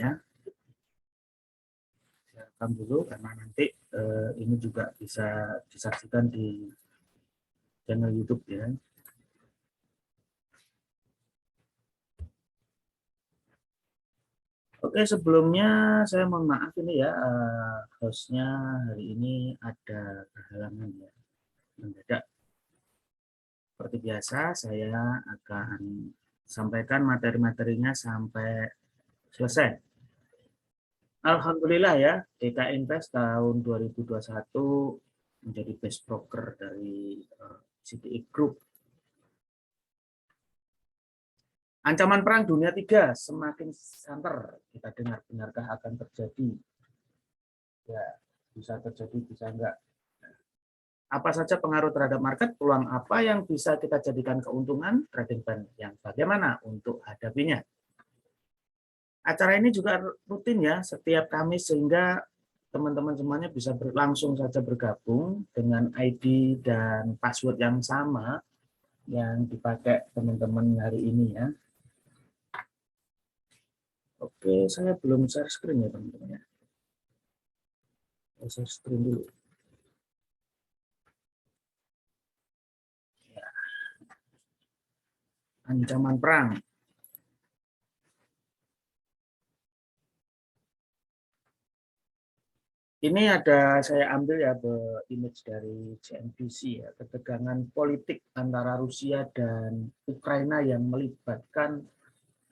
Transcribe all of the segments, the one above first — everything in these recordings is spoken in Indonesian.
ya. Saya rekam dulu karena nanti ini juga bisa disaksikan di channel YouTube ya. Oke, sebelumnya saya mohon maaf ini ya, hostnya hari ini ada kehalangan ya, mendadak. Seperti biasa, saya akan sampaikan materi-materinya sampai selesai. Alhamdulillah ya, DK Invest tahun 2021 menjadi best broker dari CTI Group. Ancaman perang dunia 3 semakin santer. Kita dengar, benarkah akan terjadi? Ya, bisa terjadi, bisa enggak. Apa saja pengaruh terhadap market, peluang apa yang bisa kita jadikan keuntungan, trading plan yang bagaimana untuk hadapinya. Acara ini juga rutin ya, setiap Kamis, sehingga teman-teman semuanya bisa langsung saja bergabung dengan ID dan password yang sama yang dipakai teman-teman hari ini ya. Oke, saya belum share screen ya teman-teman ya. Saya share screen dulu. Ya. Ancaman perang. Ini ada saya ambil ya image dari CNBC ya, ketegangan politik antara Rusia dan Ukraina yang melibatkan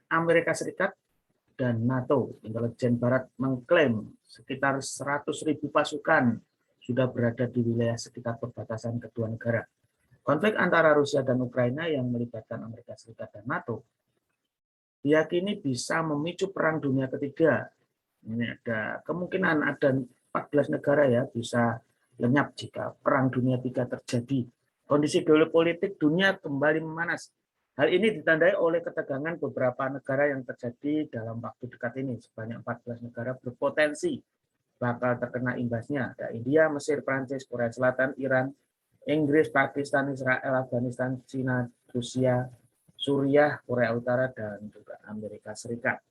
Amerika Serikat dan NATO. Intelijen Barat mengklaim sekitar 100.000 pasukan sudah berada di wilayah sekitar perbatasan kedua negara. Konflik antara Rusia dan Ukraina yang melibatkan Amerika Serikat dan NATO diyakini bisa memicu perang dunia ketiga. Ini ada kemungkinan ada 14 negara ya bisa lenyap jika perang dunia 3 terjadi. Kondisi geopolitik dunia kembali memanas. Hal ini ditandai oleh ketegangan beberapa negara yang terjadi dalam waktu dekat ini. Sebanyak 14 negara berpotensi bakal terkena imbasnya. Ada India, Mesir, Prancis, Korea Selatan, Iran, Inggris, Pakistan, Israel, Afghanistan, Cina, Rusia, Suriah, Korea Utara, dan juga Amerika Serikat.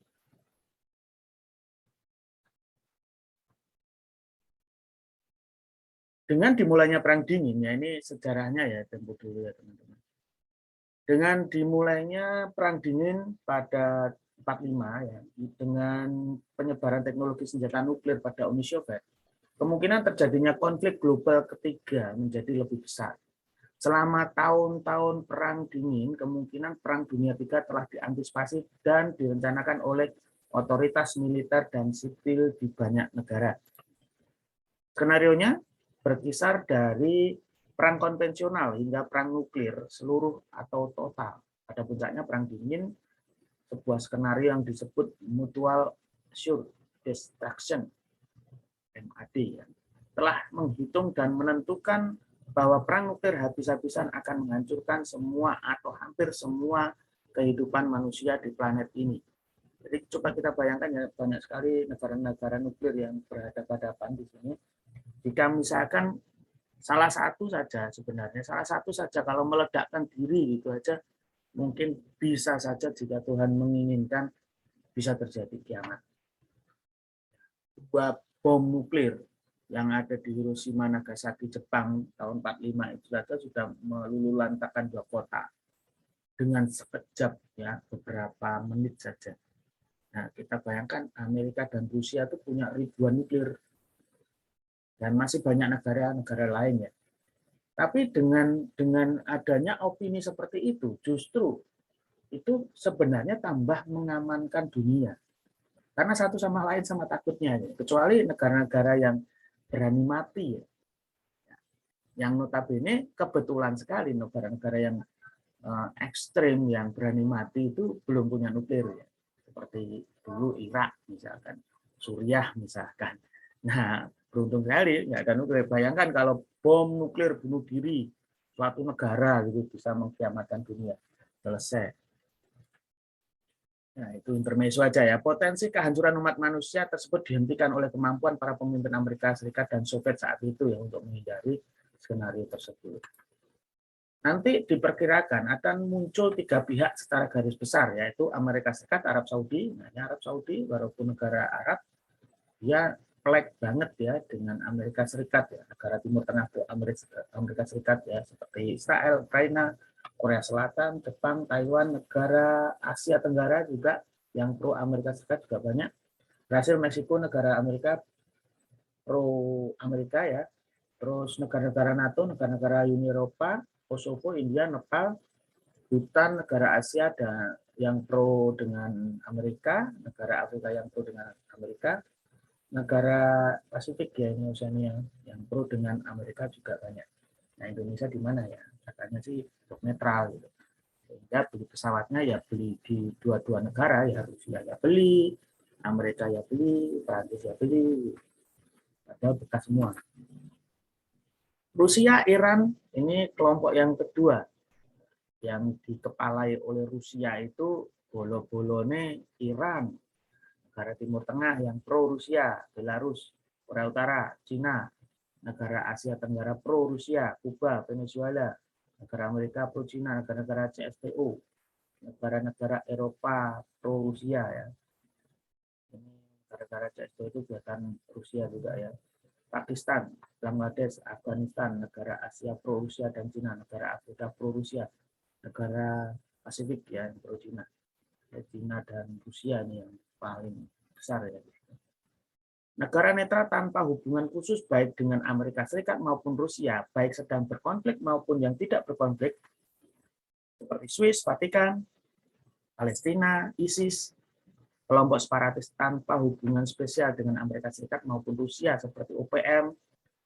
Dengan dimulainya perang dingin, ya ini sejarahnya ya, tempo dulu ya teman-teman. Dengan dimulainya perang dingin pada 45 ya, dengan penyebaran teknologi senjata nuklir pada Uni Soviet, kemungkinan terjadinya konflik global ketiga menjadi lebih besar. Selama tahun-tahun perang dingin, kemungkinan perang dunia 3 telah diantisipasi dan direncanakan oleh otoritas militer dan sipil di banyak negara. Skenarionya berkisar dari perang konvensional hingga perang nuklir seluruh atau total. Pada puncaknya perang dingin, sebuah skenario yang disebut mutual assured destruction (MAD) ya, telah menghitung dan menentukan bahwa perang nuklir habis-habisan akan menghancurkan semua atau hampir semua kehidupan manusia di planet ini. Jadi coba kita bayangkan ya, banyak sekali negara-negara nuklir yang berhadapan-hadapan di sini. Jika misalkan salah satu saja sebenarnya, salah satu saja kalau meledakkan diri itu aja, mungkin bisa saja jika Tuhan menginginkan bisa terjadi kiamat. Sebuah bom nuklir yang ada di Hiroshima, Nagasaki, Jepang tahun 45 itu saja sudah meluluhlantakkan 2 kota dengan sekejap ya, beberapa menit saja. Nah, kita bayangkan Amerika dan Rusia itu punya ribuan nuklir dan masih banyak negara-negara lain ya. Tapi dengan adanya opini seperti itu, justru itu sebenarnya tambah mengamankan dunia. Karena satu sama lain sama takutnya, ya. Kecuali negara-negara yang berani mati, ya. Yang notabene kebetulan sekali negara-negara yang ekstrim yang berani mati itu belum punya nuklir, ya. Seperti dulu Irak misalkan, Suriah misalkan. Nah, beruntung sekali nggak ada nuklir. Bayangkan kalau bom nuklir bunuh diri suatu negara gitu bisa mengkiamatkan dunia. Selesai. Nah, itu intermezzo aja ya. Potensi kehancuran umat manusia tersebut dihentikan oleh kemampuan para pemimpin Amerika Serikat dan Soviet saat itu ya untuk menghindari skenario tersebut. nanti diperkirakan akan muncul 3 pihak secara garis besar, yaitu Amerika Serikat, Arab Saudi. Nah, Arab Saudi walaupun negara Arab, dia plek banget ya dengan Amerika Serikat ya, negara Timur Tengah itu Amerika Serikat ya, seperti Israel, Ukraina, Korea Selatan, Jepang, Taiwan, negara Asia Tenggara juga yang pro Amerika Serikat juga banyak. Brasil, Meksiko, negara Amerika pro Amerika ya. Terus negara-negara NATO, negara-negara Uni Eropa, Kosovo, India, Nepal, Bhutan, negara Asia dan yang pro dengan Amerika, negara Afrika yang pro dengan Amerika, negara Pasifik ya, ini Oceania yang pro dengan Amerika juga banyak. Nah, Indonesia di mana ya? Katanya sih netral gitu. Sehingga beli pesawatnya ya beli di dua-dua negara ya, Rusia ya beli, Amerika ya beli, Prancis ya beli, padahal bekas semua. Rusia, Iran ini kelompok yang kedua yang dikepalai oleh Rusia itu bolo-bolone Iran, negara Timur Tengah yang pro Rusia, Belarus, Korea Utara, Cina, negara Asia Tenggara pro Rusia, Kuba, Venezuela, negara Amerika pro Cina, negara-negara CSTO, negara-negara Eropa pro Rusia ya. Ini negara-negara CSTO itu buatan Rusia juga ya. Pakistan, Bangladesh, Afghanistan, negara Asia pro Rusia dan Cina, negara Afrika pro Rusia, negara Pasifik ya pro Cina. Cina dan Rusia ini yang paling besar ya. Negara netral tanpa hubungan khusus baik dengan Amerika Serikat maupun Rusia, baik sedang berkonflik maupun yang tidak berkonflik, seperti Swiss, Vatikan, Palestina, ISIS, kelompok separatis tanpa hubungan spesial dengan Amerika Serikat maupun Rusia seperti OPM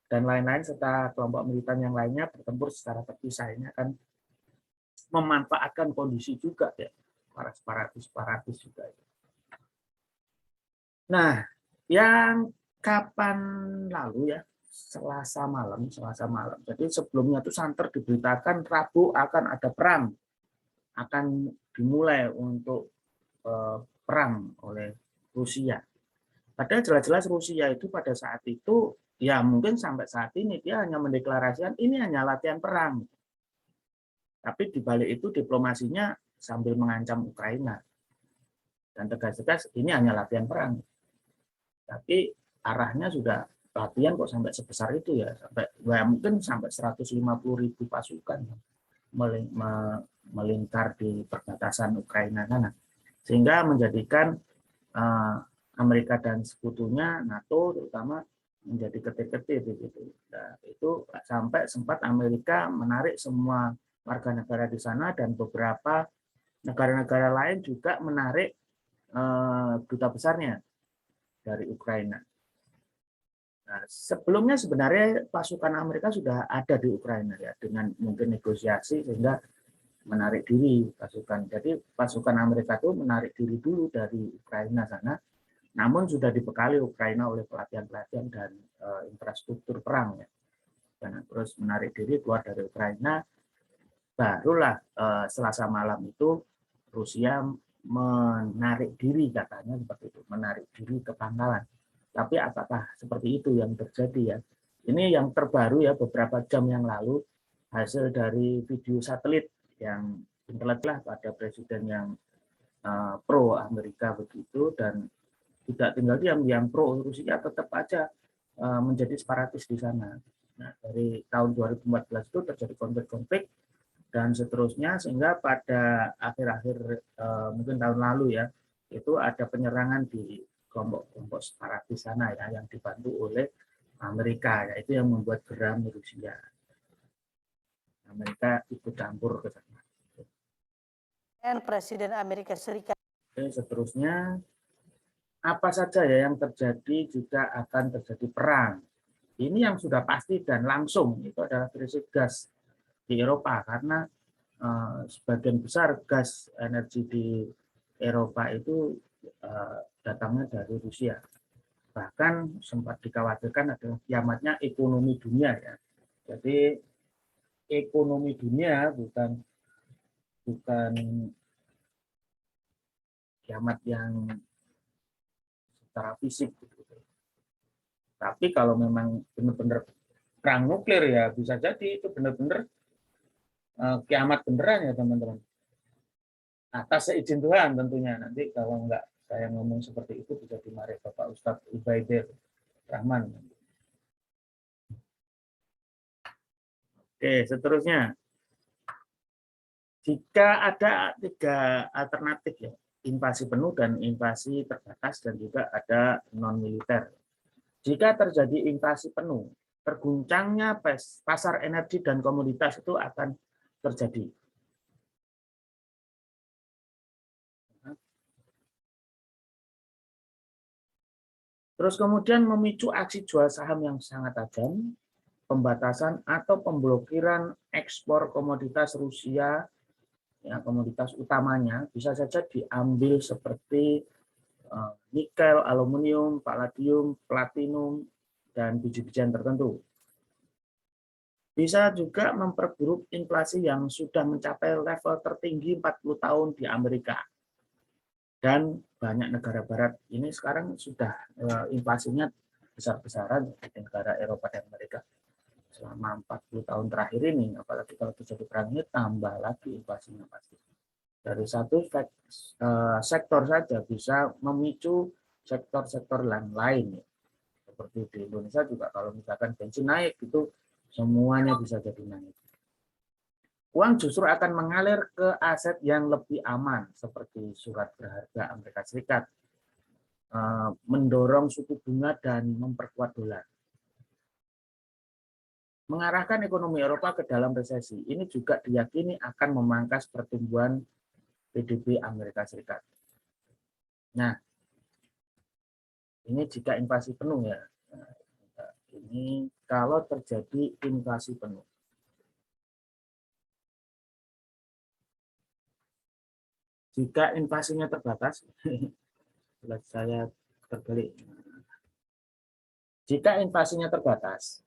dan lain-lain serta kelompok militan yang lainnya bertempur secara terpisah. Ini akan memanfaatkan kondisi juga ya para separatis juga. Nah, yang kapan lalu ya Selasa malam. Jadi sebelumnya itu santer diberitakan Rabu akan ada perang, akan dimulai untuk perang oleh Rusia. Padahal jelas-jelas Rusia itu pada saat itu, ya mungkin sampai saat ini dia hanya mendeklarasikan ini hanya latihan perang. Tapi di balik itu diplomasinya sambil mengancam Ukraina. Dan tegas-tegas ini hanya latihan perang. Tapi arahnya sudah latihan kok sampai sebesar itu ya. Sampai mungkin sampai 150.000 pasukan melingkar di perbatasan Ukraina sana. Sehingga menjadikan Amerika dan sekutunya NATO terutama menjadi ketir-ketir gitu. Nah, itu sampai sempat Amerika menarik semua warga negara di sana dan beberapa negara-negara lain juga menarik duta besarnya dari Ukraina. Nah, sebelumnya sebenarnya pasukan Amerika sudah ada di Ukraina ya dengan mungkin negosiasi sehingga menarik diri pasukan. Jadi pasukan Amerika itu menarik diri dulu dari Ukraina sana. Namun sudah dibekali Ukraina oleh pelatihan-pelatihan dan infrastruktur perang ya. Dan terus menarik diri keluar dari Ukraina, barulah Selasa malam itu Rusia menarik diri katanya seperti itu, menarik diri ke Pangkalan. Tapi apakah seperti itu yang terjadi ya? Ini yang terbaru ya beberapa jam yang lalu hasil dari video satelit yang intelek pada presiden yang pro Amerika begitu dan tidak tinggal diam, yang pro Rusia tetap aja menjadi separatis di sana. Nah, dari tahun 2014 itu terjadi konflik-konflik dan seterusnya sehingga pada akhir-akhir mungkin tahun lalu ya itu ada penyerangan di kelompok-kelompok separatis sana ya yang dibantu oleh Amerika, yaitu yang membuat geram Rusia. Amerika ikut campur ke sana. Dan Presiden Amerika Serikat. Seterusnya apa saja ya yang terjadi jika akan terjadi perang. Ini yang sudah pasti dan langsung itu adalah krisis gas di Eropa karena sebagian besar gas energi di Eropa itu datangnya dari Rusia. Bahkan sempat dikhawatirkan adalah kiamatnya ekonomi dunia ya. Jadi ekonomi dunia bukan kiamat yang secara fisik gitu. Tapi kalau memang benar-benar perang nuklir ya bisa jadi itu benar-benar kiamat beneran ya teman-teman. Atas seizin Tuhan tentunya. Nanti kalau enggak saya ngomong seperti itu bisa dimarahi Bapak Ustadz Ubaidir Rahman. Oke, seterusnya. Jika ada 3 alternatif ya, invasi penuh dan invasi terbatas dan juga ada non-militer. Jika terjadi invasi penuh, terguncangnya pasar energi dan komoditas itu akan terjadi. Terus kemudian memicu aksi jual saham yang sangat tajam, pembatasan atau pemblokiran ekspor komoditas Rusia, ya, komoditas utamanya bisa saja diambil seperti nikel, aluminium, palladium, platinum, dan biji-bijian tertentu. Bisa juga memperburuk inflasi yang sudah mencapai level tertinggi 40 tahun di Amerika. Dan banyak negara barat ini sekarang sudah inflasinya besar-besaran di negara Eropa dan Amerika. Selama 40 tahun terakhir ini, apalagi kalau terjadi perang ini, tambah lagi inflasinya pasti. Dari satu sektor saja bisa memicu sektor-sektor lain. Seperti di Indonesia juga kalau misalkan bensin naik, itu semuanya bisa jadi naik. Uang justru akan mengalir ke aset yang lebih aman, seperti surat berharga Amerika Serikat, mendorong suku bunga dan memperkuat dolar. Mengarahkan ekonomi Eropa ke dalam resesi, ini juga diyakini akan memangkas pertumbuhan PDB Amerika Serikat. Nah, ini jika invasi penuh ya. Nah, ini kalau terjadi invasi penuh. Jika invasinya terbatas, saya terbalik. Jika invasinya terbatas,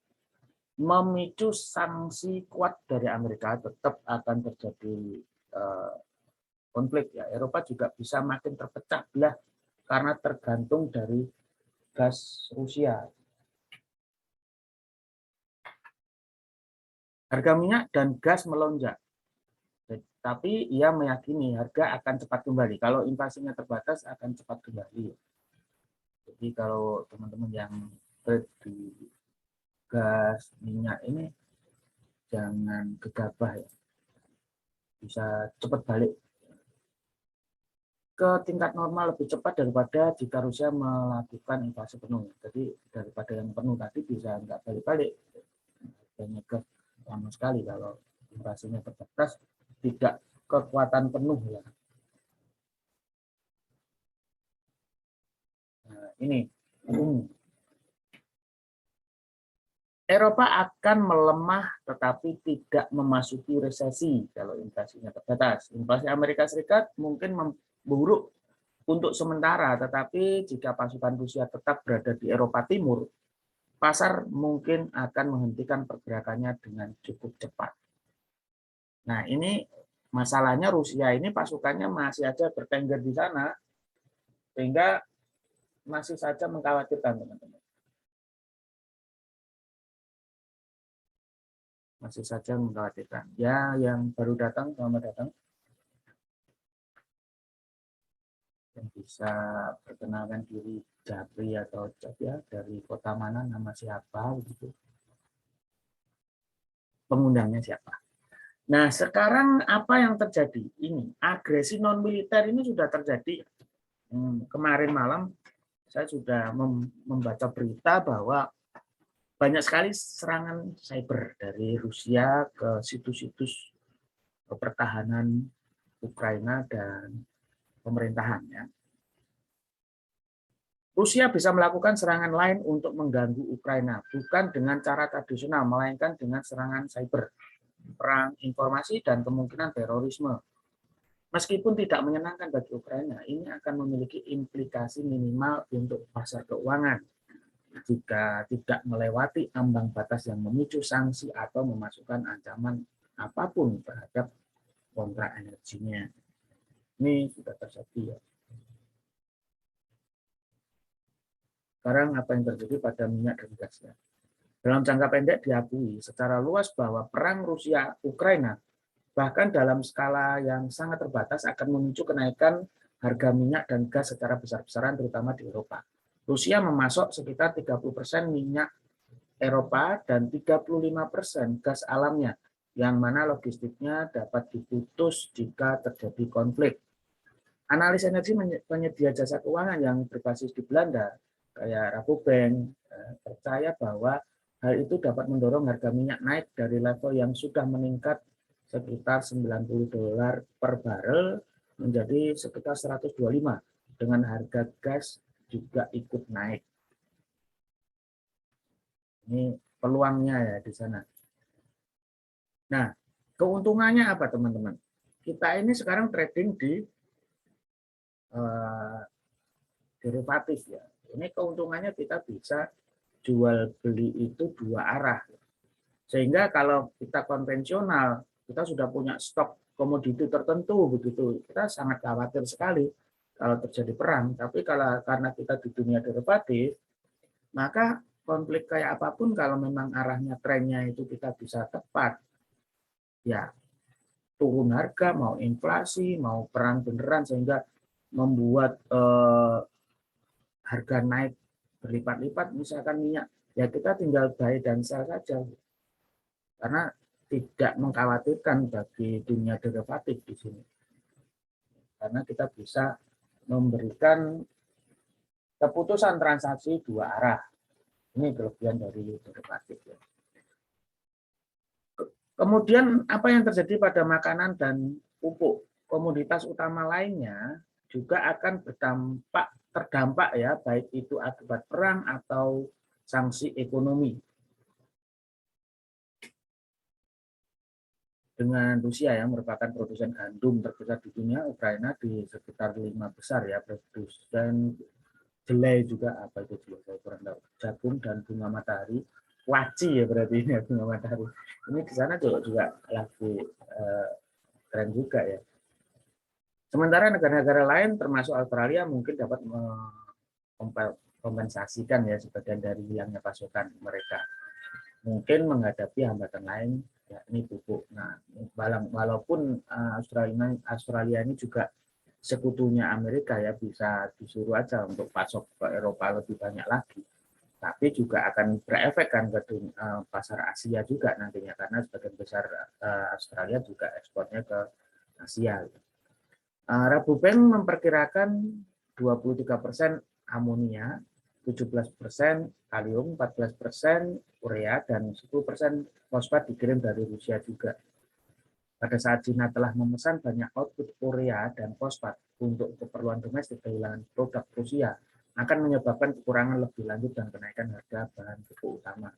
memicu sanksi kuat dari Amerika, tetap akan terjadi konflik. Ya, Eropa juga bisa makin terpecah belah karena tergantung dari gas Rusia. Harga minyak dan gas melonjak. Tapi ia meyakini harga akan cepat kembali. Kalau invasinya terbatas akan cepat kembali. Jadi kalau teman-teman yang trade di gas minyak ini jangan gegabah ya. Bisa cepat balik ke tingkat normal lebih cepat daripada jika Rusia melakukan invasi penuh. Jadi daripada yang penuh tadi bisa nggak balik-balik. Hanya ke lama sekali kalau invasinya terbatas, tidak kekuatan penuh ya. Nah, ini Eropa akan melemah tetapi tidak memasuki resesi kalau inflasinya terbatas. Inflasi Amerika Serikat mungkin memburuk untuk sementara, tetapi jika pasukan Rusia tetap berada di Eropa Timur, pasar mungkin akan menghentikan pergerakannya dengan cukup cepat. Nah, ini masalahnya Rusia ini pasukannya masih aja bertengger di sana, sehingga masih saja mengkhawatirkan, teman-teman. Masih saja mengkhawatirkan. Ya, yang baru datang, selamat datang. Yang bisa perkenalkan diri Japri atau Cap ya, dari kota mana, nama siapa, gitu. Pengundangnya siapa. Nah, sekarang apa yang terjadi? Ini, agresi non-militer ini sudah terjadi. Kemarin malam saya sudah membaca berita bahwa banyak sekali serangan cyber dari Rusia ke situs-situs pertahanan Ukraina dan pemerintahan. Ya. Rusia bisa melakukan serangan lain untuk mengganggu Ukraina, bukan dengan cara tradisional, melainkan dengan serangan cyber, perang informasi, dan kemungkinan terorisme. Meskipun tidak menyenangkan bagi Ukraina, ini akan memiliki implikasi minimal untuk pasar keuangan jika tidak melewati ambang batas yang memicu sanksi atau memasukkan ancaman apapun terhadap kontrak energinya. Ini sudah terjadi ya. Sekarang apa yang terjadi pada minyak dan gasnya? Dalam jangka pendek diakui secara luas bahwa perang Rusia-Ukraina bahkan dalam skala yang sangat terbatas akan memicu kenaikan harga minyak dan gas secara besar-besaran terutama di Eropa. Rusia memasok sekitar 30% minyak Eropa dan 35% gas alamnya, yang mana logistiknya dapat diputus jika terjadi konflik. Analis energi penyedia jasa keuangan yang berbasis di Belanda, kayak Rabobank, percaya bahwa hal itu dapat mendorong harga minyak naik dari level yang sudah meningkat sekitar $90 per barel menjadi sekitar 125, dengan harga gas juga ikut naik. Ini peluangnya ya di sana. Nah, keuntungannya apa teman-teman? Kita ini sekarang trading di derivatif ya. Ini keuntungannya kita bisa jual beli itu dua arah. Sehingga kalau kita konvensional, kita sudah punya stok komoditi tertentu begitu, kita sangat khawatir sekali kalau terjadi perang. Tapi karena kita di dunia derivatif, maka konflik kayak apapun kalau memang arahnya trennya itu kita bisa tepat, ya turun harga, mau inflasi, mau perang beneran sehingga membuat harga naik berlipat-lipat, misalkan minyak, ya kita tinggal buy dan sell saja. Karena tidak mengkhawatirkan bagi dunia derivatif di sini. Karena kita bisa memberikan keputusan transaksi dua arah. Ini kelebihan dari derivatif. Kemudian apa yang terjadi pada makanan dan pupuk, komoditas utama lainnya juga akan terdampak ya, baik itu akibat perang atau sanksi ekonomi. Dengan Rusia yang merupakan produsen gandum terbesar di dunia, Ukraina di sekitar 5 besar ya, produsen jelai juga, apa itu jelai, jagung dan bunga matahari, waci ya berarti ini ya, bunga matahari. Ini di sana juga lagi keren juga ya. Sementara negara-negara lain termasuk Australia mungkin dapat mengkompensasikan ya sebagian dari hilangnya pasokan mereka. Mungkin menghadapi hambatan lain, yakni pupuk. Nah, walaupun Australia ini juga sekutunya Amerika ya, bisa disuruh aja untuk pasok ke Eropa lebih banyak lagi. Tapi juga akan berefek kan ke pasar Asia juga nantinya, karena sebagian besar Australia juga ekspornya ke Asia. Rabobank memperkirakan 23% amonia, 17% kalium, 14% urea, dan 10% fosfat dikirim dari Rusia juga. Pada saat Cina telah memesan banyak output urea dan fosfat untuk keperluan domestik, kehilangan produk Rusia akan menyebabkan kekurangan lebih lanjut dan kenaikan harga bahan pokok utama.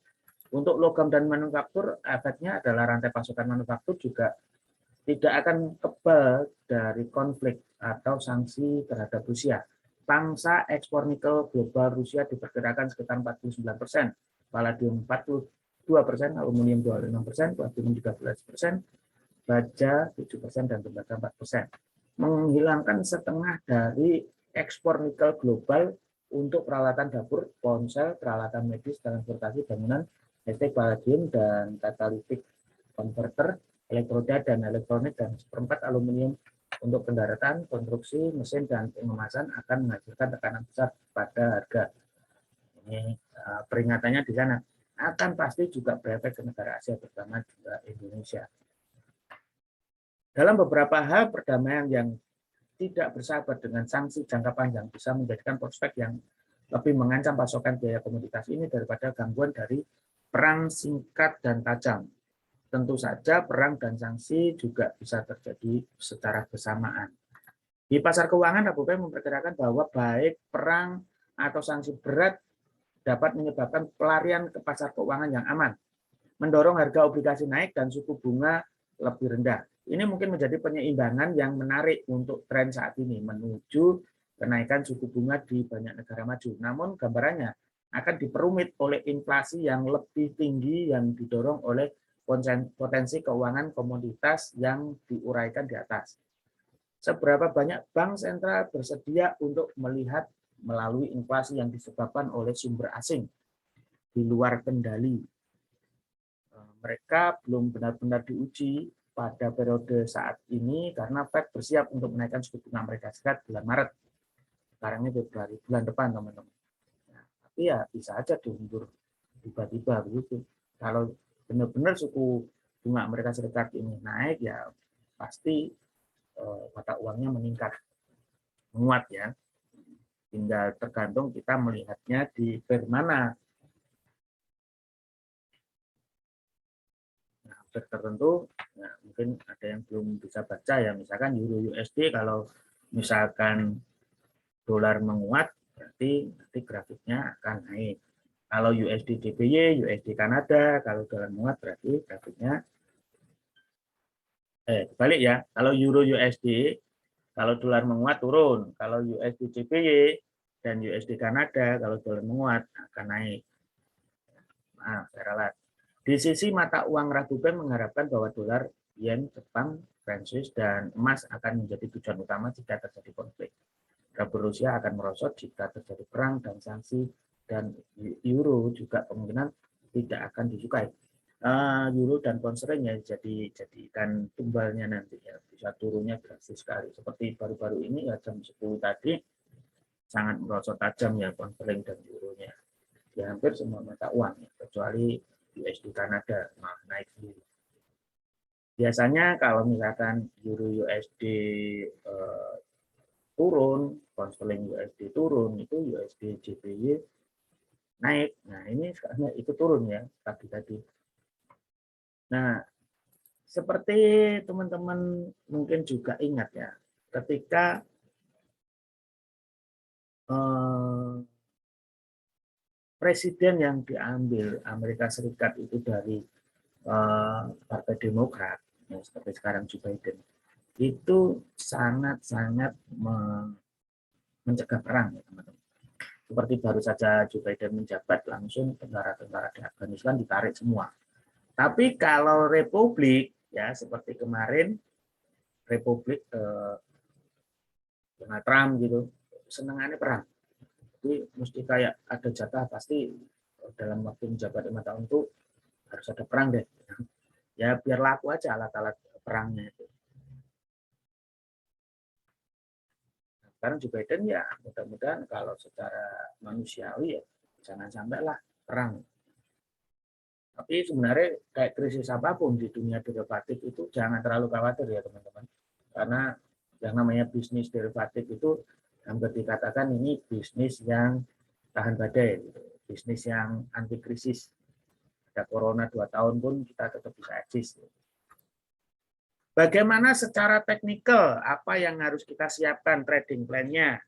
Untuk logam dan manufaktur, efeknya adalah rantai pasokan manufaktur juga tidak akan kebal dari konflik atau sanksi terhadap Rusia. Pangsa ekspor nikel global Rusia diperkirakan sekitar 49%, palladium 42%, aluminium 26%, platinum 13%, baja 7%, dan tembaga 4%. Menghilangkan setengah dari ekspor nikel global untuk peralatan dapur, ponsel, peralatan medis, transportasi, bangunan, listrik, palladium, dan katalitik converter, elektroda dan elektronik, dan seperempat aluminium untuk kendaraan, konstruksi, mesin, dan pengemasan akan menghasilkan tekanan besar pada harga. Ini peringatannya di sana. Akan pasti juga berefek ke negara Asia, terutama juga Indonesia. Dalam beberapa hal, perdamaian yang tidak bersahabat dengan sanksi jangka panjang bisa menjadikan prospek yang lebih mengancam pasokan biaya komoditas ini daripada gangguan dari perang singkat dan tajam. Tentu saja perang dan sanksi juga bisa terjadi secara bersamaan. Di pasar keuangan, Rabobank memperkirakan bahwa baik perang atau sanksi berat dapat menyebabkan pelarian ke pasar keuangan yang aman, mendorong harga obligasi naik dan suku bunga lebih rendah. Ini mungkin menjadi penyeimbangan yang menarik untuk tren saat ini menuju kenaikan suku bunga di banyak negara maju. Namun gambarannya akan diperumit oleh inflasi yang lebih tinggi yang didorong oleh potensi keuangan komoditas yang diuraikan di atas. Seberapa banyak bank sentral bersedia untuk melihat melalui inflasi yang disebabkan oleh sumber asing di luar kendali. Mereka belum benar-benar diuji pada periode saat ini karena Fed bersiap untuk menaikkan suku bunga Amerika Serikat bulan Maret. Sekarang ini Februari, bulan depan teman-teman. Nah, tapi ya bisa aja diundur tiba-tiba begitu. Kalau benar-benar suku bunga Amerika Serikat ini naik ya pasti mata uangnya meningkat, menguat ya. Tinggal tergantung kita melihatnya di pair mana. Nah, pair tertentu ya, mungkin ada yang belum bisa baca ya, misalkan Euro USD kalau misalkan dolar menguat berarti nanti grafiknya akan naik. Kalau USD JPY, USD Kanada, kalau dolar menguat berarti grafiknya balik ya. Kalau Euro USD, kalau dolar menguat turun. Kalau USD JPY dan USD Kanada, kalau dolar menguat akan naik. Nah, saya ralat. Di sisi mata uang Rabobank mengharapkan bahwa dolar, yen, Jepang, French Swiss, dan emas akan menjadi tujuan utama jika terjadi konflik. Rusia akan merosot jika terjadi perang dan sanksi, dan euro juga kemungkinan tidak akan disukai. Euro dan pound sterling ya jadikan tumbalnya nanti ya, bisa turunnya drastis sekali. Seperti baru-baru ini ya jam 10 tadi sangat merosot tajam ya pound sterling dan euronya. Di hampir semua mata uang ya, kecuali USD Kanada naik sendiri. Biasanya kalau misalkan euro USD turun, pound sterling USD turun, itu USD JPY naik. Nah, ini sekarang itu turun ya tadi. Nah, seperti teman-teman mungkin juga ingat ya, ketika presiden yang diambil Amerika Serikat itu dari Partai Demokrat, ya, seperti sekarang Joe Biden, itu sangat-sangat mencegah perang ya teman-teman. Seperti baru saja Joe Biden menjabat, langsung tentara-tentara di Afghanistan ditarik semua. Tapi kalau Republik, ya seperti kemarin Republik Donald Trump gitu, senangannya perang. Jadi mesti kayak ada jatah pasti dalam waktu menjabat 5 tahun itu harus ada perang deh. Ya biar laku aja alat-alat perangnya itu. Sekarang Joe Biden ya mudah-mudahan kalau secara manusiawi ya jangan sampailah perang. Tapi sebenarnya kayak krisis apapun di dunia derivatif itu jangan terlalu khawatir ya teman-teman. Karena yang namanya bisnis derivatif itu hampir dikatakan ini bisnis yang tahan badai, gitu. Bisnis yang anti krisis. Ada corona 2 tahun pun kita tetap bisa eksis. Bagaimana secara teknikal, apa yang harus kita siapkan trading plan-nya?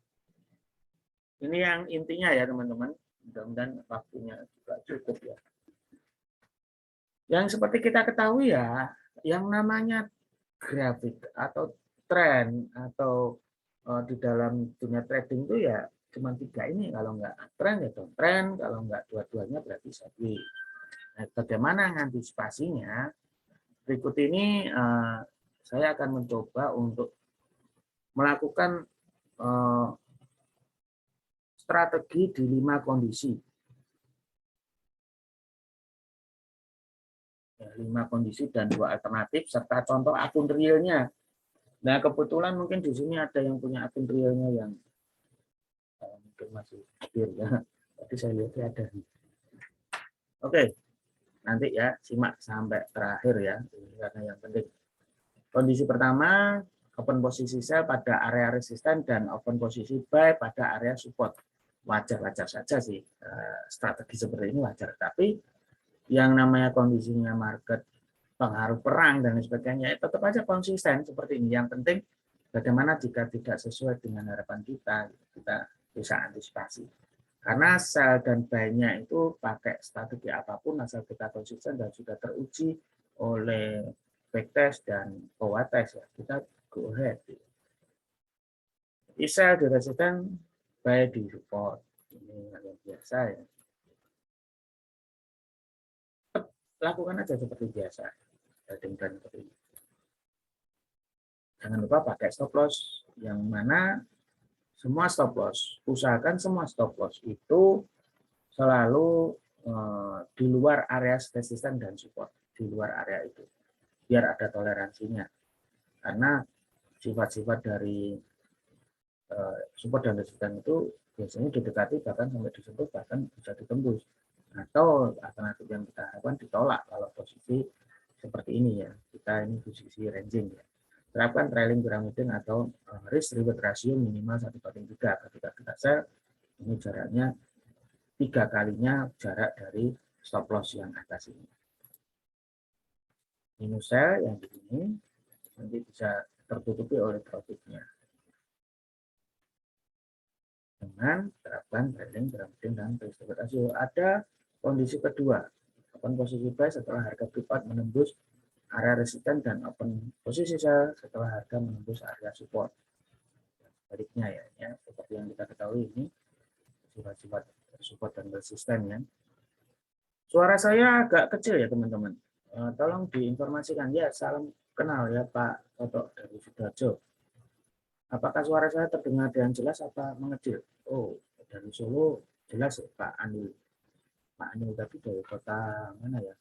Ini yang intinya ya teman-teman. Mudah-mudahan waktunya juga cukup ya. Yang seperti kita ketahui ya, yang namanya grafik atau tren atau di dalam dunia trading itu ya cuma 3 ini, kalau nggak tren ya downtrend, kalau nggak dua-duanya berarti sideways. Nah, bagaimana mengantisipasinya? Berikut ini saya akan mencoba untuk melakukan strategi di 5 kondisi. 5 kondisi dan 2 alternatif serta contoh akun realnya. Nah, kebetulan mungkin di sini ada yang punya akun realnya yang mungkin masih hadir ya. Tadi saya lihat ada. Oke, nanti ya simak sampai terakhir ya, karena yang penting. Kondisi pertama, open posisi sell pada area resisten dan open posisi buy pada area support. Wajar-wajar saja sih strategi seperti ini wajar. Tapi yang namanya kondisinya market, pengaruh perang dan sebagainya, tetap aja konsisten seperti ini. Yang penting bagaimana jika tidak sesuai dengan harapan kita bisa antisipasi. Karena sell dan buy-nya itu pakai strategi apapun asal kita konsisten dan sudah teruji oleh backtest dan forward test ya, kita go ahead. Jadi sell di resisten, buy di support. Ini yang biasa ya. Lakukan aja seperti biasa. Trading plan seperti ini. Jangan lupa pakai stop loss yang mana semua stop loss, usahakan semua stop loss itu selalu di luar area resisten dan support, di luar area itu. biar ada toleransinya. Karena sifat-sifat dari support dan resisten itu biasanya didekati bahkan sampai disentuh bahkan bisa ditembus. Atau alternatif yang kita harapkan ditolak kalau posisi seperti ini ya. Kita ini posisi ranging ya. Terapkan trailing pyramiding atau risk reward ratio minimal 1/3 ketika kita sell. Ini jaraknya 3 kalinya jarak dari stop loss yang atas ini. Minus sell yang di sini nanti bisa tertutupi oleh profitnya. Dengan terapkan trailing pyramiding dan risk reward ratio. Ada kondisi kedua, open posisi buy setelah harga breakout menembus area resisten dan open posisi sell setelah harga menembus area support. Sebaliknya ya, seperti yang kita ketahui ini sifat-sifat support dan resisten ya. Suara saya agak kecil ya teman-teman. Tolong diinformasikan ya. Salam kenal ya Pak Toto dari Sidoarjo. Apakah suara saya terdengar dengan jelas apa mengecil? Oh, dari Solo jelas ya Pak Anil. Pak Anil tadi dari kota mana ya?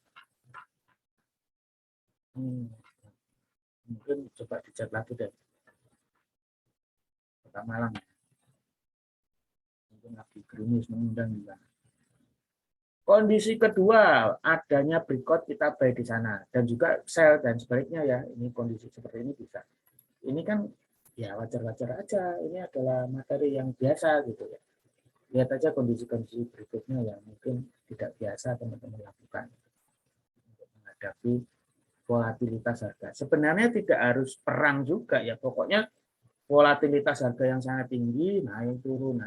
Mungkin coba dicek lagi deh. Kota Malang. Mungkin lagi gerimis mengundang juga. Kondisi kedua, adanya breakout kita buy di sana dan juga sell dan sebaliknya ya. Ini kondisi seperti ini bisa. Ini kan ya wajar-wajar aja. Ini adalah materi yang biasa gitu ya. Lihat aja kondisi-kondisi berikutnya yang mungkin tidak biasa teman-teman lakukan untuk menghadapi volatilitas harga. Sebenarnya tidak harus perang juga ya. Pokoknya volatilitas harga yang sangat tinggi, naik turun,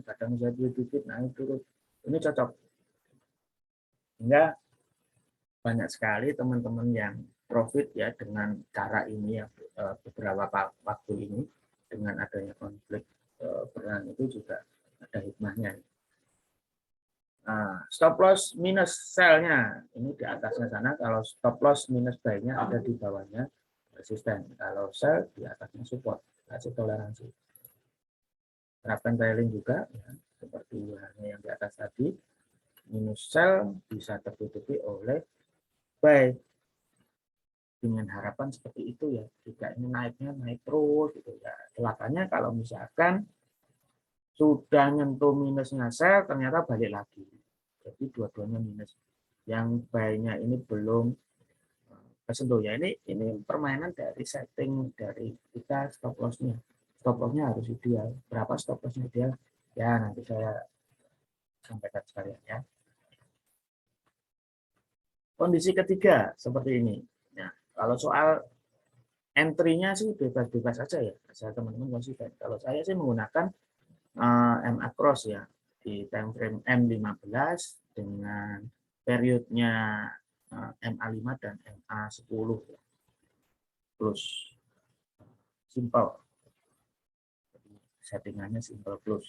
kadang bisa dikit naik turun. Ini cocok. Sehingga banyak sekali teman-teman yang profit ya dengan cara ini ya beberapa waktu ini dengan adanya konflik perang itu juga ada hikmahnya. Stop loss minus sell-nya ini di atasnya sana, kalau stop loss minus buy-nya ada di bawahnya resisten, kalau sell di atasnya support, kasih toleransi. Terapkan trailing juga ya, seperti yang di atas tadi, minus sell bisa tertutupi oleh buy dengan harapan seperti itu ya. Jika ini naiknya naik terus gitu ya. Celakanya kalau misalkan sudah nyentuh minusnya sell ternyata balik lagi. Jadi dua-duanya minus. Yang buy-nya ini belum kesentuh ya. Ini permainan dari setting dari kita stop loss-nya. Stop loss-nya harus ideal. Berapa stop loss-nya ideal? Ya nanti saya sampaikan sekalian ya. Kondisi ketiga seperti ini. Nah, kalau soal entry-nya sih bebas-bebas saja ya, asal teman-teman konsisten. Kalau saya sih menggunakan MA cross ya, di time frame M15 dengan periodnya MA5 dan MA10 ya. Plus simple. Settingannya simple plus.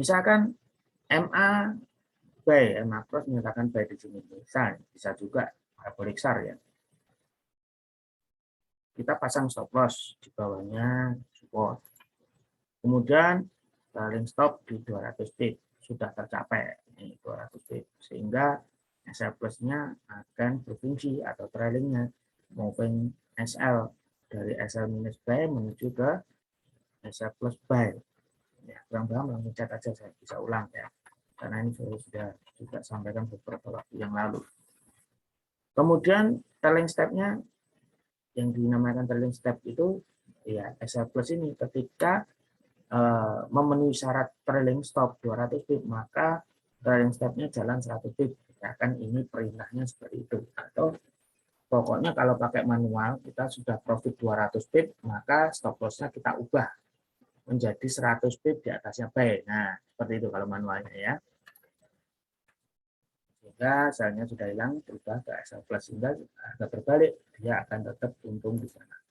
Misalkan MA buy, MA cross menyatakan buy di sini. Bisa juga parabolic SAR ya. Kita pasang stop loss di bawahnya support. Kemudian trailing stop di 200 pip sudah tercapai ini 200 pip sehingga SL plus-nya akan berfungsi atau trailingnya moving SL dari SL minus buy menuju ke SL plus buy. Ya, kurang paham langsung chat aja, saya bisa ulang ya. Karena ini saya sudah juga sampaikan beberapa waktu yang lalu. Kemudian trailing step-nya yang dinamakan trailing step itu ya SL plus ini ketika memenuhi syarat trailing stop 200 pip maka trailing step-nya jalan 100 pip ya kan, ini perintahnya seperti itu. Atau pokoknya kalau pakai manual kita sudah profit 200 pip maka stop loss-nya kita ubah menjadi 100 pip di atasnya buy. Nah seperti itu kalau manualnya ya, sehingga selnya sudah hilang berubah ke SL plus sehingga harga berbalik dia akan tetap untung di sana,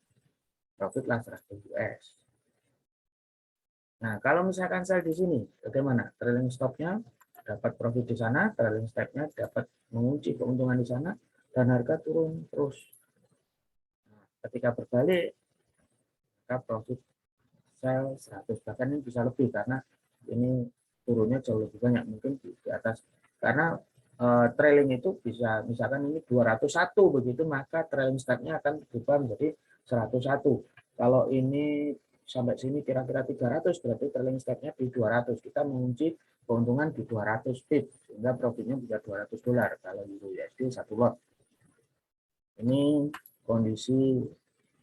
profit lah 100 US. Nah kalau misalkan sell di sini bagaimana? Trailing stop-nya dapat profit di sana, trailing step-nya dapat mengunci keuntungan di sana dan harga turun terus. Nah, ketika berbalik maka profit sell 100, bahkan ini bisa lebih karena ini turunnya jauh lebih banyak, mungkin di atas, karena trailing itu bisa misalkan ini 201 begitu, maka trailing stop-nya akan berubah menjadi 101. Kalau ini sampai sini kira-kira 300, berarti trailing stop-nya di 200. Kita mengunci keuntungan di 200 pip, sehingga profitnya bisa $200 kalau euro USD 1 lot. Ini kondisi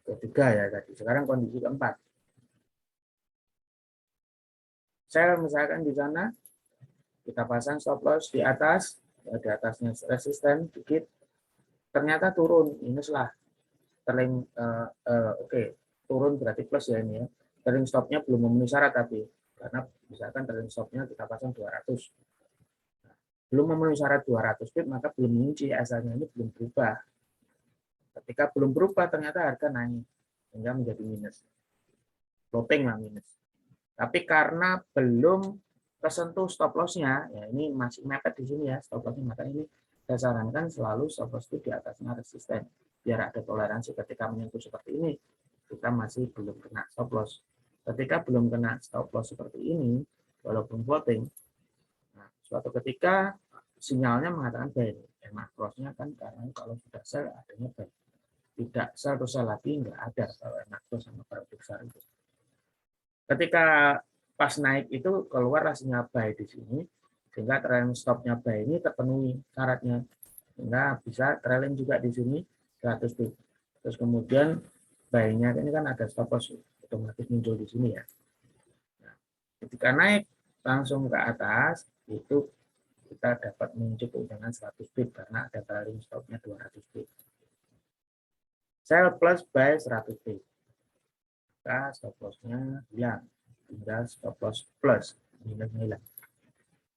ketiga ya tadi. Sekarang kondisi keempat. Sell misalkan di sana, kita pasang stop loss di atas, ya, di atasnya resisten dikit, ternyata turun, minus lah. Trailing, oke, turun berarti plus ya ini ya. Trailing stopnya belum memenuhi syarat tapi, karena misalkan trailing stopnya kita pasang 200. Belum memenuhi syarat 200 pip, maka belum mengunci, asalnya ini belum berubah. Ketika belum berubah, ternyata harga naik, sehingga menjadi minus. Floating lah minus. Tapi karena belum tersentuh stop loss-nya, ya ini masih mepet di sini ya stop loss-nya, maka ini saya sarankan selalu stop loss itu di atasnya resisten, biar ada toleransi ketika menyentuh seperti ini, kita masih belum kena stop loss. Ketika belum kena stop loss seperti ini, walaupun floating, nah, suatu ketika sinyalnya mengatakan buy, macro-nya kan karena kalau sudah sell adanya buy, tidak sell atau sell lagi nggak ada kalau macro sama produk besar itu. Ketika pas naik itu keluar sinyal buy di sini, sehingga trailing stopnya buy ini terpenuhi syaratnya, sehingga bisa trailing juga di sini 100 pip. Terus kemudian buy-nya ini kan ada stop loss otomatis muncul di sini ya. Nah, ketika naik langsung ke atas itu kita dapat muncul keuntungan 100 pip karena ada trailing stopnya 200 pip. Sell plus buy 100 pip. Maka stop loss-nya hilang, tinggal stop loss plus minusnya hilang.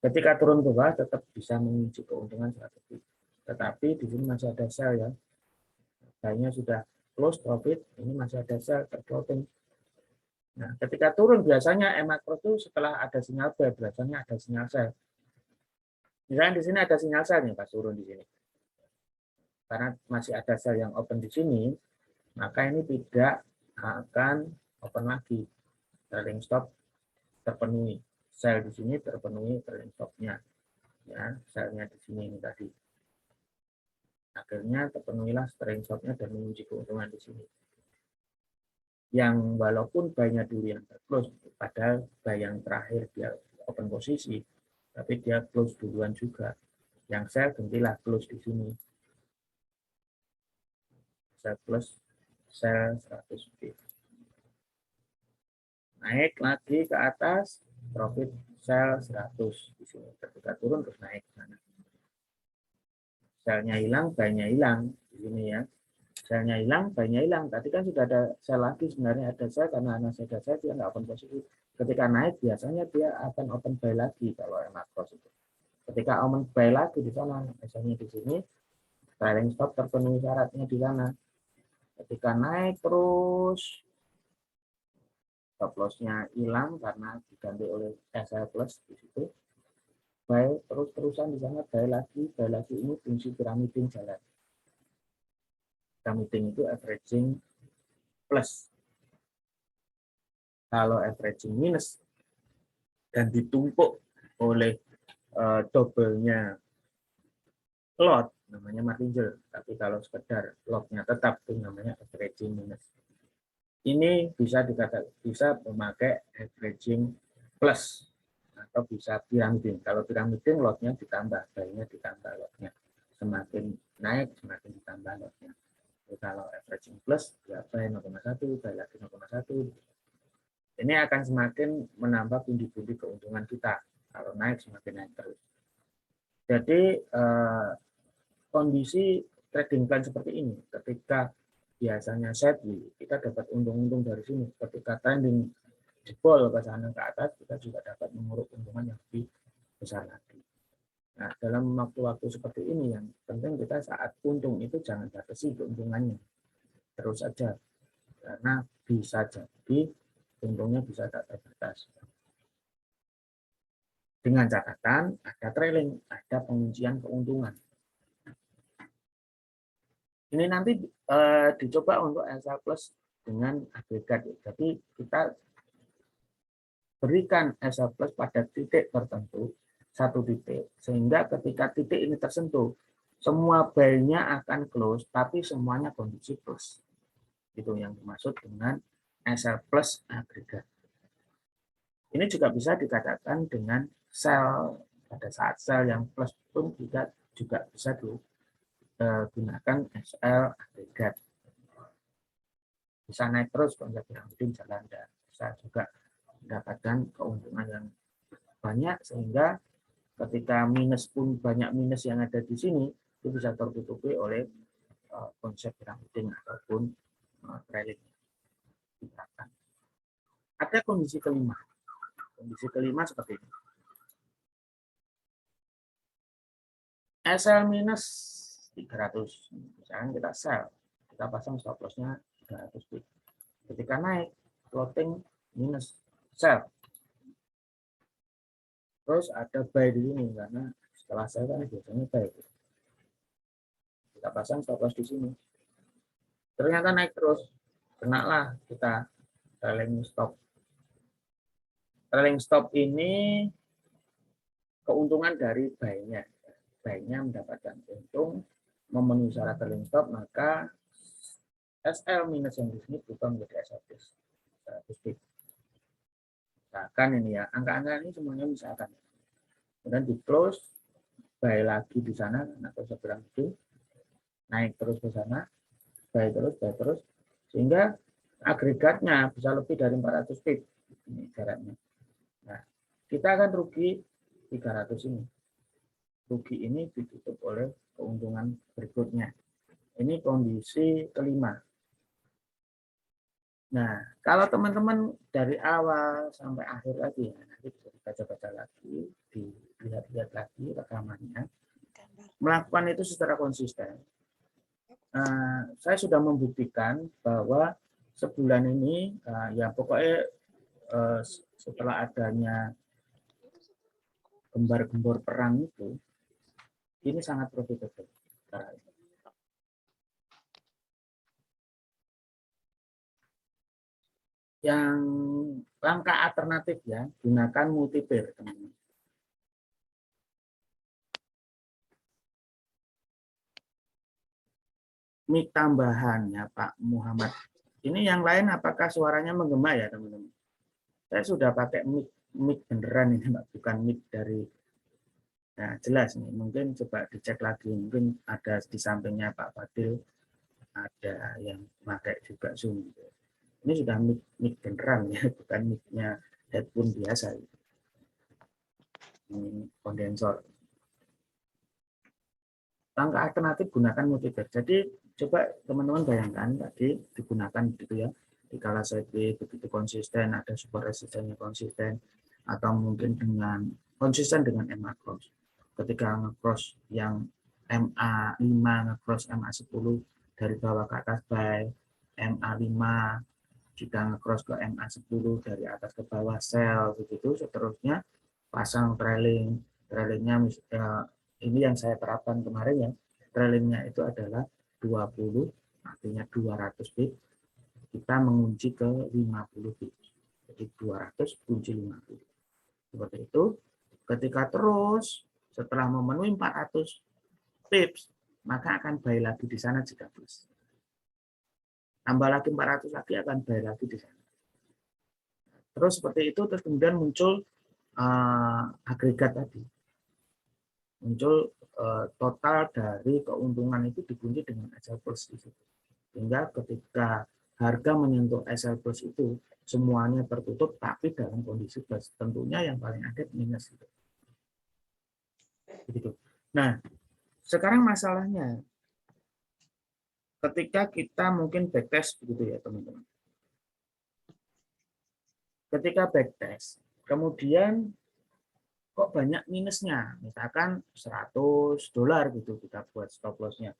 Ketika turun ke bawah tetap bisa mengunci keuntungan 100 pip. Tetapi di sini masih ada sell ya. Buy-nya sudah close profit, ini masih ada sell terfloating. Nah, ketika turun biasanya macro itu setelah ada sinyal buy, biasanya ada sinyal sell. Misalnya di sini ada sinyal sell nih pas turun di sini. Karena masih ada sell yang open di sini, maka ini tidak akan open lagi. Trailing stop terpenuhi, sell di sini terpenuhi trailing stopnya, ya sellnya di sini ini tadi. Akhirnya terpenuhilah trailing stopnya dan mengunci keuntungan di sini. Yang walaupun buy-nya dulu yang terclose, padahal buy yang terakhir dia open posisi, tapi dia close duluan juga. Yang sell gantilah close di sini. Sell plus sell 100 pip. Naik lagi ke atas, profit sell 100 di sini. Ketika turun terus naik ke sana. Selnya hilang, buy-nya hilang di sini ya. Selnya hilang, buy-nya hilang. Tadi kan sudah ada sell lagi, sebenarnya ada sell karena ada sell dia nggak open posisi. Ketika naik biasanya dia akan open buy lagi kalau macro itu. Ketika open buy lagi di sana, misalnya di sini trailing stop terpenuhi syaratnya di sana. Ketika naik terus stop loss-nya hilang karena diganti oleh SL plus di situ. Buy terus-terusan di sana, buy lagi ini fungsi piramiding jalan. Piramiding itu averaging plus. Kalau averaging minus dan ditumpuk oleh double-nya lot, namanya martingale. Tapi kalau sekedar lot-nya tetap itu namanya averaging minus. Ini bisa memakai averaging plus atau bisa piramiding. Kalau piramiding lotnya ditambah, buy-nya ditambah lotnya. Semakin naik semakin ditambah lotnya. Jadi kalau averaging plus ya buy 0,1, buy lagi 0,1. Ini akan semakin menambah pundi-pundi keuntungan kita. Kalau naik semakin naik terus. Jadi kondisi trading plan seperti ini ketika biasanya sideways, kita dapat untung-untung dari sini. Ketika trending jebol ke sana ke atas, kita juga dapat menguruk untungan yang lebih besar lagi. Nah, dalam waktu-waktu seperti ini yang penting kita saat untung itu jangan batasi keuntungannya. Terus saja. Karena bisa jadi untungnya bisa tak terbatas. Dengan catatan ada trailing, ada penguncian keuntungan. Ini nanti dicoba untuk SL plus dengan agregat. Jadi kita berikan SL plus pada titik tertentu satu titik, sehingga ketika titik ini tersentuh, semua buy-nya akan close, tapi semuanya kondisi plus. Itu yang dimaksud dengan SL plus agregat. Ini juga bisa dikatakan dengan sell, pada saat sell yang plus pun juga bisa digunakan SL agregat. Bisa naik terus konsep piramidin jalan, dan bisa juga mendapatkan keuntungan yang banyak, sehingga ketika minus pun banyak minus yang ada di sini itu bisa tertutupi oleh konsep piramidin ataupun trailing. Ada kondisi kelima. Kondisi kelima seperti ini. SL minus 300. Misalkan kita sell, kita pasang stop loss-nya 300 pip. Ketika naik, floating minus sell. Terus ada buy di sini, karena setelah sell kan biasanya buy. Kita pasang stop loss di sini. Ternyata naik terus, kenalah kita trailing stop. Trailing stop ini keuntungan dari buy-nya. Buy-nya mendapatkan untung, memenuhi syarat trailing stop, maka SL minus yang di sini berubah menjadi SL plus 100 pip. Misalkan ini ya, angka-angka ini semuanya misalkan. Kemudian di close, buy lagi di sana, atau seberang itu, naik terus ke sana, buy terus, sehingga agregatnya bisa lebih dari 400 pip. Ini jaraknya. Nah, kita akan rugi 300 ini. Rugi ini ditutup oleh keuntungan berikutnya. Ini kondisi kelima. Nah, kalau teman-teman dari awal sampai akhir lagi, ya, nanti bisa dibaca-baca lagi, dilihat-lihat lagi rekamannya, melakukan itu secara konsisten. Saya sudah membuktikan bahwa sebulan ini, ya pokoknya setelah adanya gembar-gembor perang itu, ini sangat profitable. Yang langkah alternatif ya, gunakan multi-pair, teman-teman. Mic tambahannya Pak Muhammad. Ini yang lain apakah suaranya menggema ya, teman-teman? Saya sudah pakai mic beneran ini, Pak, bukan mic dari. Nah, jelas nih, mungkin coba dicek lagi, mungkin ada di sampingnya Pak Fadil, ada yang pakai juga Zoom. Ini sudah mic beneran ya, bukan mic-nya headphone biasa. Ini kondensor. Langkah alternatif gunakan multipair. Jadi coba teman-teman bayangkan tadi digunakan gitu ya. Dikala sideways begitu konsisten, ada support resistennya konsisten, atau mungkin dengan konsisten dengan MA cross. Ketika nge-cross yang MA5 nge-cross MA10 dari bawah ke atas buy, MA5 jika nge-cross ke MA10 dari atas ke bawah sell, begitu seterusnya pasang trailingnya ini yang saya terapkan kemarin ya, trailingnya itu adalah 20, artinya 200 pip, kita mengunci ke 50 pip, jadi 200 kunci 50. Seperti itu, ketika terus setelah memenuhi 400 pips, maka akan buy lagi di sana jika plus. Tambah lagi 400 lagi akan buy lagi di sana. Terus seperti itu, terus kemudian muncul agregat tadi. Muncul total dari keuntungan itu dikunci dengan SL plus di situ. Sehingga ketika harga menyentuh SL plus itu semuanya tertutup tapi dalam kondisi plus. Tentunya yang paling aktif minus itu. Begitu. Nah, sekarang masalahnya ketika kita mungkin backtest begitu ya, teman-teman. Ketika backtest, kemudian kok banyak minusnya, misalkan $100 gitu kita buat stop loss-nya.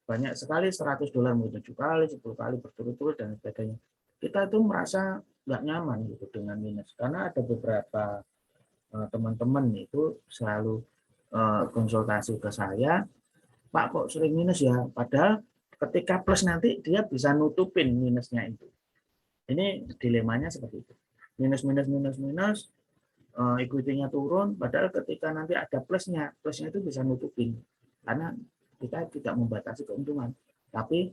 Banyak sekali $100 mungkin 7 kali, 10 kali berturut-turut dan sebagainya. Kita itu merasa nggak nyaman gitu dengan minus, karena ada beberapa teman-teman itu selalu konsultasi ke saya, Pak kok sering minus ya, padahal ketika plus nanti dia bisa nutupin minusnya itu. Ini dilemanya seperti itu. Minus, minus, minus, minus, equity-nya turun, padahal ketika nanti ada plusnya itu bisa nutupin. Karena kita tidak membatasi keuntungan, tapi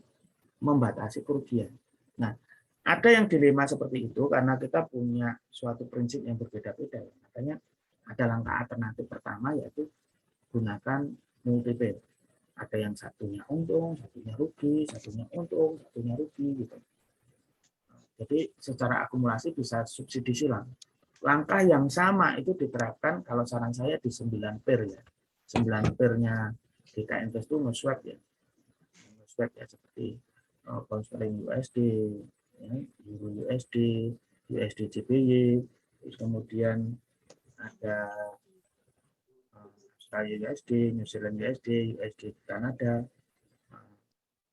membatasi kerugian. Nah, ada yang dilema seperti itu karena kita punya suatu prinsip yang berbeda-beda. Makanya ada langkah alternatif pertama yaitu gunakan multiple. Ada yang satunya untung, satunya rugi, satunya untung, satunya rugi gitu. Jadi secara akumulasi bisa subsidi silang. Langkah yang sama itu diterapkan kalau saran saya di 9 pair ya. 9 pairnya DK Invest itu nge-swap ya. Nge-swap ya seperti pound sterling USD, ya, Euro USD, USD JPY, terus kemudian ada Australia USD, New Zealand USD, USD Kanada,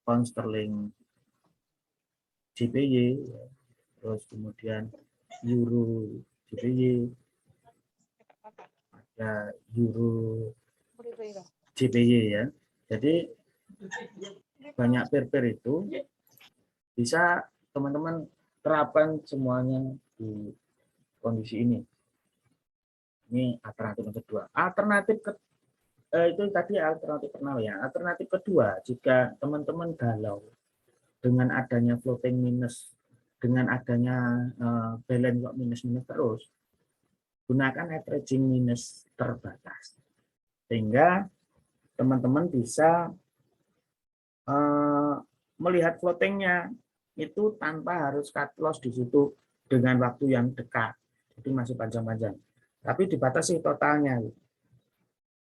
pound sterling JPY, ya. Terus kemudian Euro JPY, ada Euro JPY ya. Jadi banyak pair-pair itu bisa teman-teman terapkan semuanya di kondisi ini. Ini alternatif yang kedua. Alternatif itu tadi alternatif pertama ya. Alternatif kedua, jika teman-teman galau dengan adanya floating minus, dengan adanya balance kok minus-minus terus, gunakan averaging minus terbatas. Sehingga teman-teman bisa melihat floatingnya itu tanpa harus cut loss di situ dengan waktu yang dekat. Jadi masih panjang-panjang. Tapi dibatasi totalnya.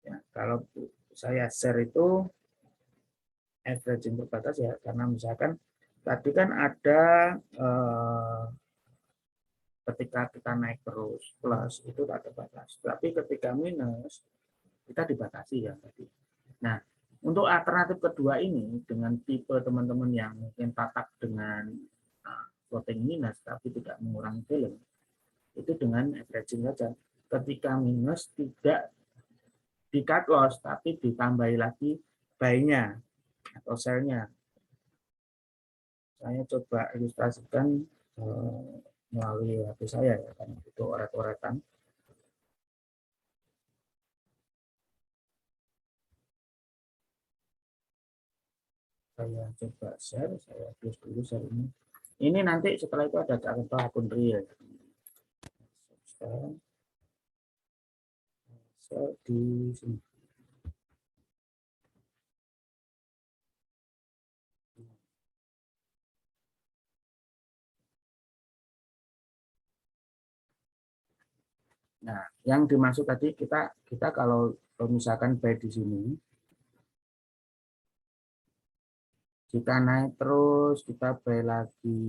Ya, kalau saya share itu averaging terbatas ya, karena misalkan tadi kan ada ketika kita naik terus plus itu tak terbatas. Tapi ketika minus kita dibatasi ya tadi. Nah, untuk alternatif kedua ini dengan tipe teman-teman yang mungkin tatak dengan floating minus tapi tidak mengurangi balance, itu dengan averaging saja. Ketika minus tidak di cut loss tapi ditambahi lagi buy-nya atau sell-nya. Saya coba ilustrasikan melalui HP saya ya, karena itu oret-oretan. Saya coba share, saya close dulu share ini. Ini nanti setelah itu ada contoh akun real. Share di sini. Nah, yang dimaksud tadi kita kalau misalkan buy di sini, jika naik terus kita buy lagi,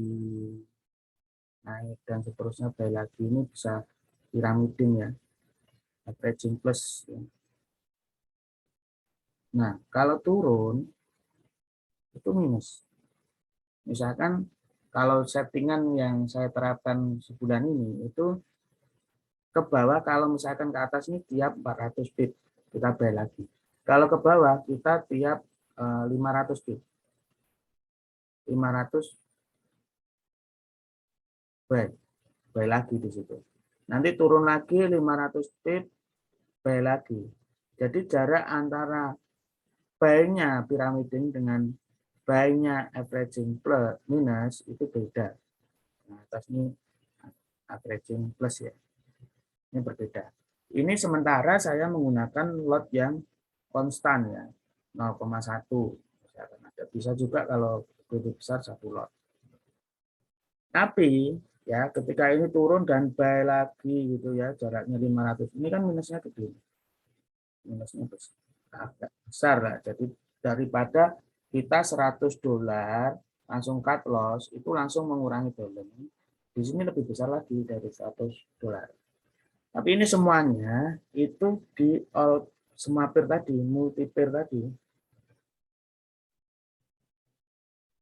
naik dan seterusnya buy lagi, ini bisa piramidin ya, averaging plus. Nah, kalau turun itu minus. Misalkan kalau settingan yang saya terapkan sebulan ini itu ke bawah, kalau misalkan ke atas ini tiap 400 pip kita buy lagi. Kalau ke bawah kita tiap 500 pip. 500 buy lagi di situ. Nanti turun lagi 500 pip buy lagi. Jadi jarak antara buy-nya piramidin dengan buy-nya averaging plus minus itu beda. Nah, atas ini averaging plus ya. Ini berbeda. Ini sementara saya menggunakan lot yang konstan ya, 0,1. Bisa juga kalau lebih besar 1 lot. Tapi ya ketika ini turun dan buy lagi gitu ya, jaraknya 500. Ini kan minusnya gede. Minusnya agak besar lah. Jadi daripada kita $100 langsung cut loss, itu langsung mengurangi balance. Di sini lebih besar lagi dari $100. Tapi ini semuanya itu di all semua pair tadi, multi pair tadi.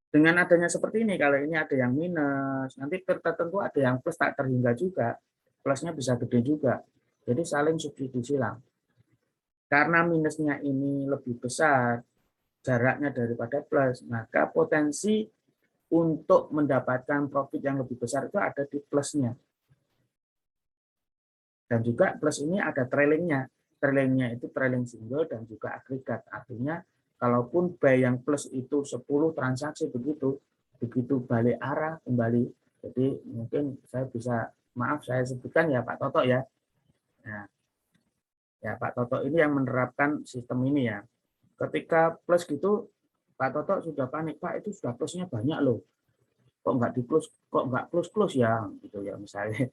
Dengan adanya seperti ini, kalau ini ada yang minus, nanti pair tertentu ada yang plus tak terhingga juga. Plusnya bisa gede juga. Jadi saling subsidi silang. Karena minusnya ini lebih besar jaraknya daripada plus, maka potensi untuk mendapatkan profit yang lebih besar itu ada di plusnya. Dan juga plus ini ada trailingnya. Trailingnya itu trailing single dan juga agregat. Artinya kalaupun buy yang plus itu 10 transaksi begitu balik arah kembali. Jadi mungkin saya bisa, maaf saya sebutkan ya Pak Toto ya. Nah, ya Pak Toto ini yang menerapkan sistem ini ya. Ketika plus gitu, Pak Toto sudah panik, Pak itu sudah plusnya banyak loh. Kok nggak plus ya, gitu ya misalnya.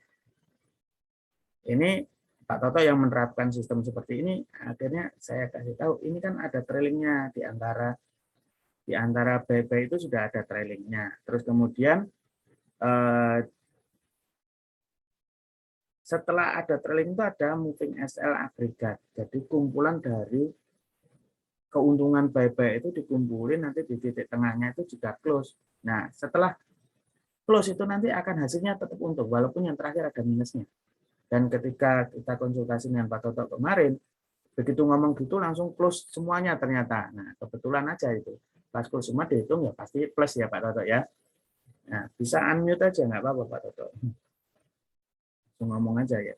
Ini Pak Toto yang menerapkan sistem seperti ini, akhirnya saya kasih tahu, ini kan ada trailingnya di antara buy itu sudah ada trailingnya. Terus kemudian setelah ada trailing itu ada moving SL agregat. Jadi kumpulan dari keuntungan buy itu dikumpulin nanti di titik tengahnya itu juga close. Nah, setelah close itu nanti akan hasilnya tetap untung walaupun yang terakhir ada minusnya. Dan ketika kita konsultasi dengan Pak Toto kemarin, begitu ngomong gitu langsung close semuanya ternyata. Nah, kebetulan aja itu. Pas close semua dihitung ya pasti plus ya Pak Toto ya. Nah, bisa unmute aja nggak apa-apa Pak Toto. Ngomong aja ya.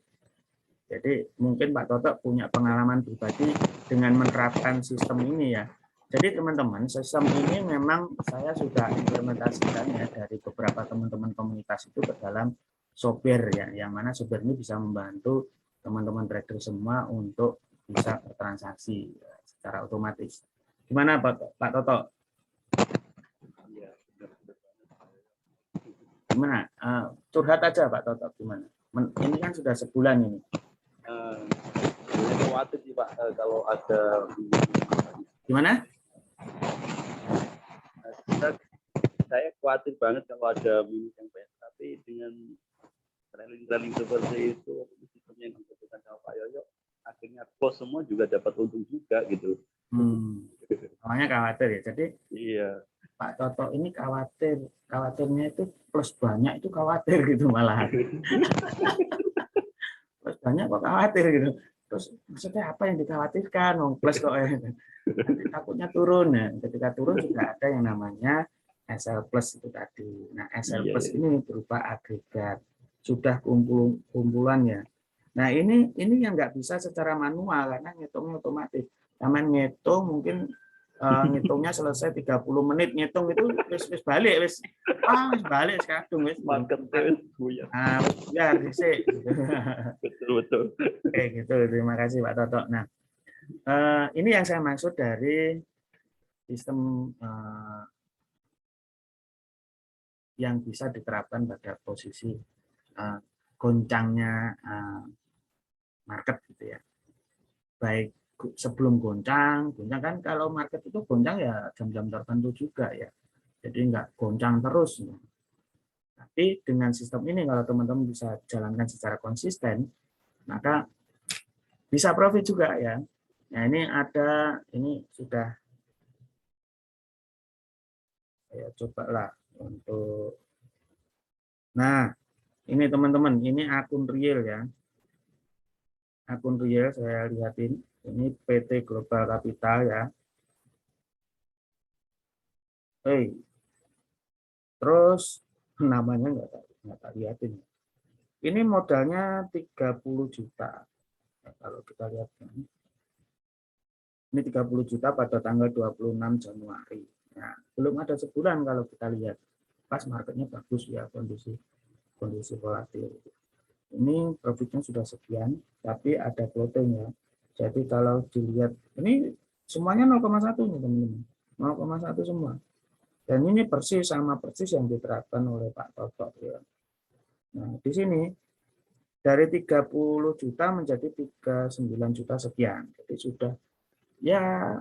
Jadi mungkin Pak Toto punya pengalaman pribadi dengan menerapkan sistem ini ya. Jadi teman-teman, sistem ini memang saya sudah implementasikan ya dari beberapa teman-teman komunitas itu ke dalam Sober ya, yang mana Sober ini bisa membantu teman-teman trader semua untuk bisa bertransaksi secara otomatis. Gimana Pak Toto? Gimana? Curhat aja Pak Toto, gimana? Ini kan sudah sebulan ini. Khawatir sih Pak kalau ada Gimana? Saya khawatir banget kalau ada minus yang banyak, tapi dengan trailing seperti itu sistem yang dibutuhkan sama Pak Yoyo akhirnya close semua juga dapat untung juga gitu. Namanya khawatir ya. Jadi iya. Pak Toto ini khawatirnya itu plus banyak itu khawatir gitu malahan. Plus banyak kok khawatir gitu. Terus maksudnya apa yang dikhawatirkan? Plus kok nanti takutnya turun ya. Ketika turun juga ada yang namanya SL plus itu tadi. Nah, SL plus ini berupa agregat. Sudah kumpulan ya. Nah, ini yang nggak bisa secara manual karena ngitungnya otomatis. Taman ngitung mungkin ngitungnya selesai 30 menit ngitung itu wis balik wis balik kadung wis marketnya buyar. Biar disik gitu. Betul. Oke gitu, terima kasih Pak Toto. Nah, ini yang saya maksud dari sistem yang bisa diterapkan pada posisi goncangnya market gitu ya. Baik sebelum goncang kan kalau market itu goncang ya jam-jam tertentu juga ya. Jadi nggak goncang terus. Ya. Tapi dengan sistem ini kalau teman-teman bisa jalankan secara konsisten, maka bisa profit juga ya. Nah ini sudah saya cobalah untuk. Nah ini teman-teman, ini akun real ya. Akun real saya lihatin. Ini PT Global Capital ya. Terus namanya nggak tak lihatin. Ini modalnya 30 juta. Nah, kalau kita lihat ini 30 juta pada tanggal 26 Januari. Nah, belum ada sebulan kalau kita lihat. Pas marketnya bagus ya kondisi volatil. Ini profitnya sudah sekian, tapi ada floating ya. Jadi kalau dilihat, ini semuanya 0,1 nih teman-teman. 0,1 semua. Dan ini sama persis yang diterapkan oleh Pak Toto. Ya. Nah, di sini dari 30 juta menjadi 39 juta sekian. Jadi sudah ya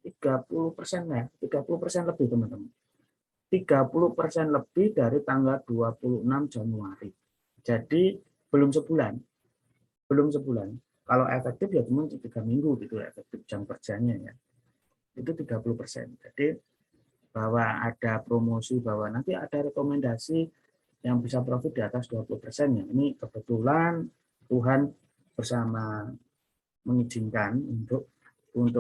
30% ya, 30% lebih teman-teman. 30% lebih dari tanggal 26 Januari. Jadi belum sebulan. Kalau efektif ya cuma 3 minggu gitu ya, efektif jam kerjanya ya. Itu 30%. Jadi bahwa ada promosi, bahwa nanti ada rekomendasi yang bisa profit di atas 20% ya. Ini kebetulan Tuhan bersama mengizinkan untuk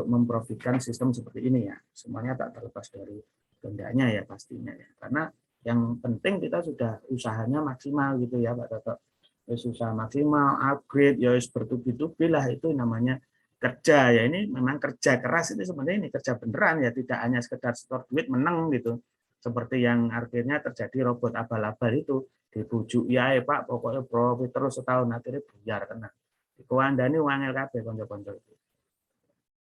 memprofitkan sistem seperti ini ya. Semuanya tak terlepas dari kehendaknya ya pastinya ya. Karena yang penting kita sudah usahanya maksimal gitu ya Pak Toto. wis usaha maksimal, upgrade, ya wis bertubi-tubi lah, itu namanya kerja ya. Ini memang kerja keras, itu sebenarnya ini kerja beneran ya, tidak hanya sekedar store duit menang gitu. Seperti yang akhirnya terjadi robot abal-abal itu, dibujuk ya Pak, pokoknya profit terus setahun, akhirnya buyar tenang. Dikuandani wangel kabeh kanca-kanca itu.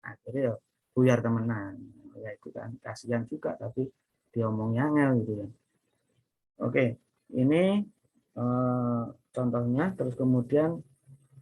Akhirnya ya buyar temenan. Ya itu kan kasihan juga, tapi diomongnya angel gitu ya. Oke, ini contohnya. Terus kemudian